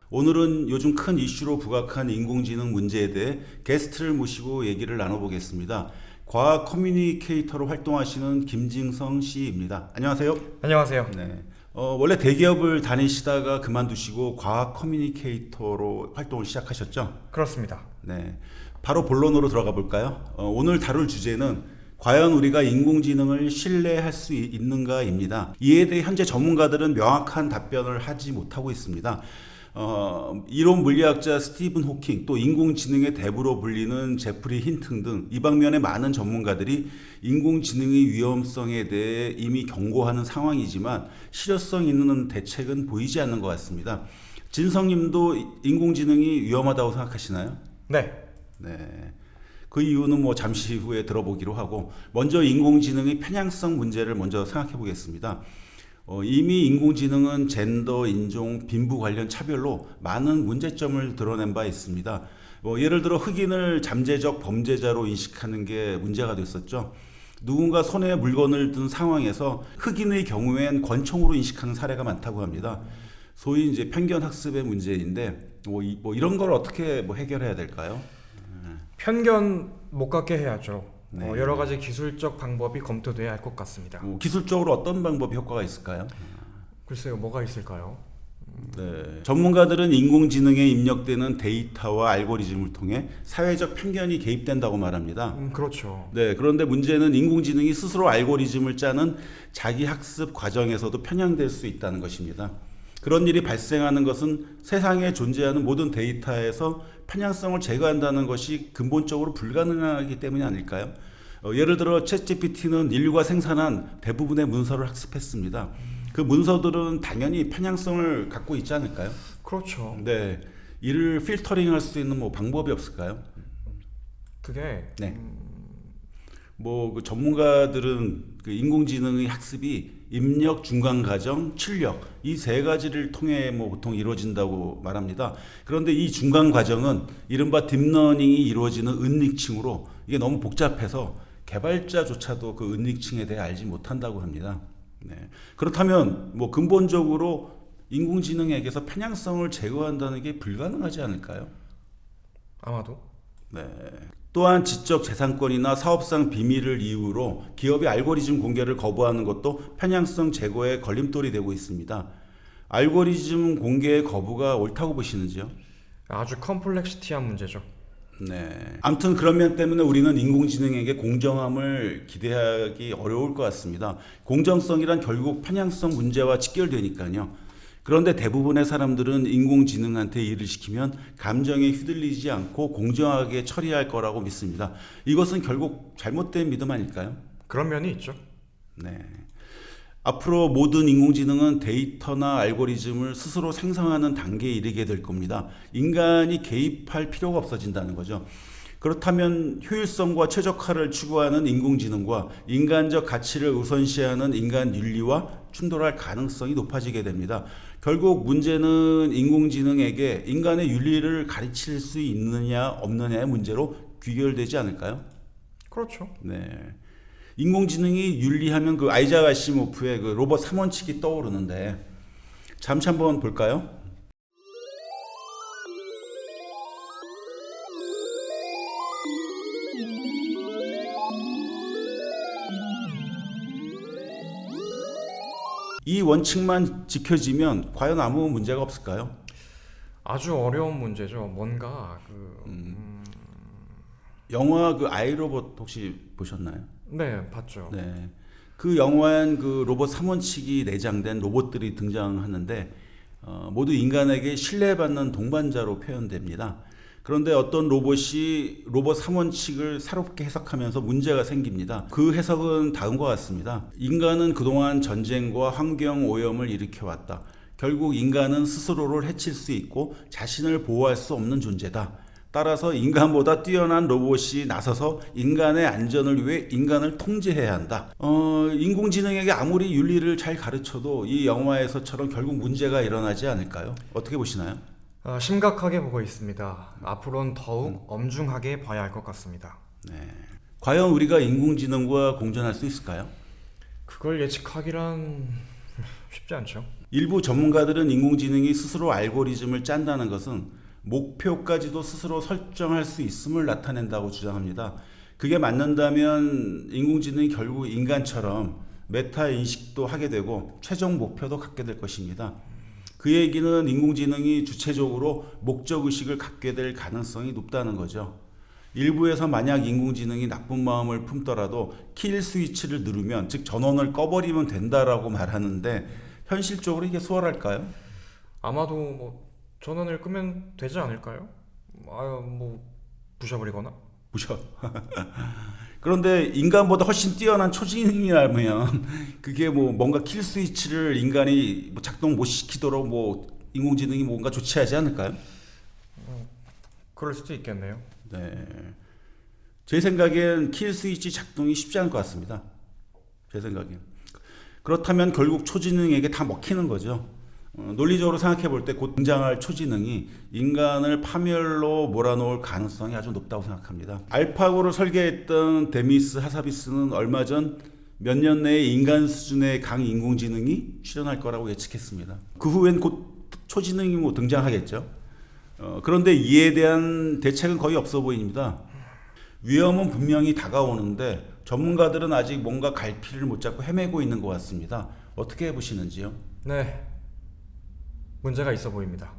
오늘은 요즘 큰 이슈로 부각한 인공지능 문제에 대해 게스트를 모시고 얘기를 나눠보겠습니다. 과학 커뮤니케이터로 활동하시는 김징성 씨입니다. 안녕하세요. 안녕하세요. 네. 원래 대기업을 다니시다가 그만두시고 과학 커뮤니케이터로 활동을 시작하셨죠? 그렇습니다. 네. 바로 본론으로 들어가 볼까요? 오늘 다룰 주제는 과연 우리가 인공지능을 신뢰할 수 있는가입니다. 이에 대해 현재 전문가들은 명확한 답변을 하지 못하고 있습니다. 이론 물리학자 스티븐 호킹, 또 인공지능의 대부로 불리는 제프리 힌튼 등 이 방면의 많은 전문가들이 인공지능의 위험성에 대해 이미 경고하는 상황이지만 실효성 있는 대책은 보이지 않는 것 같습니다. 진성님도 인공지능이 위험하다고 생각하시나요? 네. 네. 그 이유는 잠시 후에 들어보기로 하고, 먼저 인공지능의 편향성 문제를 먼저 생각해 보겠습니다. 이미 인공지능은 젠더, 인종, 빈부 관련 차별로 많은 문제점을 드러낸 바 있습니다. 예를 들어 흑인을 잠재적 범죄자로 인식하는 게 문제가 됐었죠. 누군가 손에 물건을 든 상황에서 흑인의 경우엔 권총으로 인식하는 사례가 많다고 합니다. 소위 이제 편견 학습의 문제인데, 이런 걸 어떻게 해결해야 될까요? 편견 못 갖게 해야죠. 네. 여러 가지 기술적 방법이 검토돼야 할 것 같습니다. 기술적으로 어떤 방법이 효과가 있을까요? 글쎄요, 뭐가 있을까요? 네. 전문가들은 인공지능에 입력되는 데이터와 알고리즘을 통해 사회적 편견이 개입된다고 말합니다. 그렇죠. 네, 그런데 문제는 인공지능이 스스로 알고리즘을 짜는 자기 학습 과정에서도 편향될 수 있다는 것입니다. 그런 일이 발생하는 것은 세상에 존재하는 모든 데이터에서 편향성을 제거한다는 것이 근본적으로 불가능하기 때문이 아닐까요? 예를 들어 챗GPT는 인류가 생산한 대부분의 문서를 학습했습니다. 그 문서들은 당연히 편향성을 갖고 있지 않을까요? 그렇죠. 네, 이를 필터링할 수 있는 방법이 없을까요? 그게 네. 그 전문가들은 그 인공지능의 학습이 입력, 중간 과정, 출력 이 세 가지를 통해 보통 이루어진다고 말합니다. 그런데 이 중간 과정은 이른바 딥러닝이 이루어지는 은닉층으로 이게 너무 복잡해서 개발자조차도 그 은닉층에 대해 알지 못한다고 합니다. 네. 그렇다면 근본적으로 인공지능에게서 편향성을 제거한다는 게 불가능하지 않을까요? 아마도. 네. 또한 지적 재산권이나 사업상 비밀을 이유로 기업이 알고리즘 공개를 거부하는 것도 편향성 제거에 걸림돌이 되고 있습니다. 알고리즘 공개의 거부가 옳다고 보시는지요? 아주 컴플렉시티한 문제죠. 네. 아무튼 그런 면 때문에 우리는 인공지능에게 공정함을 기대하기 어려울 것 같습니다. 공정성이란 결국 편향성 문제와 직결되니까요. 그런데 대부분의 사람들은 인공지능한테 일을 시키면 감정에 휘둘리지 않고 공정하게 처리할 거라고 믿습니다. 이것은 결국 잘못된 믿음 아닐까요? 그런 면이 있죠. 네. 앞으로 모든 인공지능은 데이터나 알고리즘을 스스로 생성하는 단계에 이르게 될 겁니다. 인간이 개입할 필요가 없어진다는 거죠. 그렇다면 효율성과 최적화를 추구하는 인공지능과 인간적 가치를 우선시하는 인간 윤리와 충돌할 가능성이 높아지게 됩니다. 결국 문제는 인공지능에게 인간의 윤리를 가르칠 수 있느냐 없느냐의 문제로 귀결되지 않을까요? 그렇죠. 네. 인공지능이 윤리하면 그 아이작 아시모프의 그 로봇 3원칙이 떠오르는데 잠시 한번 볼까요? 이 원칙만 지켜지면 과연 아무 문제가 없을까요? 아주 어려운 문제죠. 뭔가 영화 그 아이로봇 혹시 보셨나요? 네, 봤죠. 네. 그 영화엔 그 로봇 3원칙이 내장된 로봇들이 등장하는데 모두 인간에게 신뢰받는 동반자로 표현됩니다. 그런데 어떤 로봇이 로봇 3원칙을 새롭게 해석하면서 문제가 생깁니다. 그 해석은 다음과 같습니다. 인간은 그동안 전쟁과 환경 오염을 일으켜왔다. 결국 인간은 스스로를 해칠 수 있고 자신을 보호할 수 없는 존재다. 따라서 인간보다 뛰어난 로봇이 나서서 인간의 안전을 위해 인간을 통제해야 한다. 인공지능에게 아무리 윤리를 잘 가르쳐도 이 영화에서처럼 결국 문제가 일어나지 않을까요? 어떻게 보시나요? 심각하게 보고 있습니다. 앞으로는 더욱 엄중하게 봐야 할 것 같습니다. 네. 과연 우리가 인공지능과 공존할 수 있을까요? 그걸 예측하기란 쉽지 않죠. 일부 전문가들은 인공지능이 스스로 알고리즘을 짠다는 것은 목표까지도 스스로 설정할 수 있음을 나타낸다고 주장합니다. 그게 맞는다면 인공지능이 결국 인간처럼 메타 인식도 하게 되고 최종 목표도 갖게 될 것입니다. 그 얘기는 인공지능이 주체적으로 목적의식을 갖게 될 가능성이 높다는 거죠. 일부에서 만약 인공지능이 나쁜 마음을 품더라도 킬 스위치를 누르면, 즉 전원을 꺼버리면 된다라고 말하는데 현실적으로 이게 수월할까요? 아마도 뭐 전원을 끄면 되지 않을까요? 아유 뭐 부셔버리거나. 무셔. 그런데 인간보다 훨씬 뛰어난 초지능이라면 그게 뭐 뭔가 킬 스위치를 인간이 뭐 작동 못 시키도록 뭐 인공지능이 뭔가 조치하지 않을까요? 그럴 수도 있겠네요. 네. 제 생각엔 킬 스위치 작동이 쉽지 않을 것 같습니다. 제 생각엔. 그렇다면 결국 초지능에게 다 먹히는 거죠. 논리적으로 생각해 볼 때 곧 등장할 초지능이 인간을 파멸로 몰아놓을 가능성이 아주 높다고 생각합니다. 알파고를 설계했던 데미스 하사비스는 얼마 전 몇 년 내에 인간 수준의 강인공지능이 출현할 거라고 예측했습니다. 그 후엔 곧 초지능이 뭐 등장하겠죠. 그런데 이에 대한 대책은 거의 없어 보입니다. 위험은 분명히 다가오는데 전문가들은 아직 뭔가 갈피를 못 잡고 헤매고 있는 것 같습니다. 어떻게 보시는지요? 네, 문제가 있어 보입니다.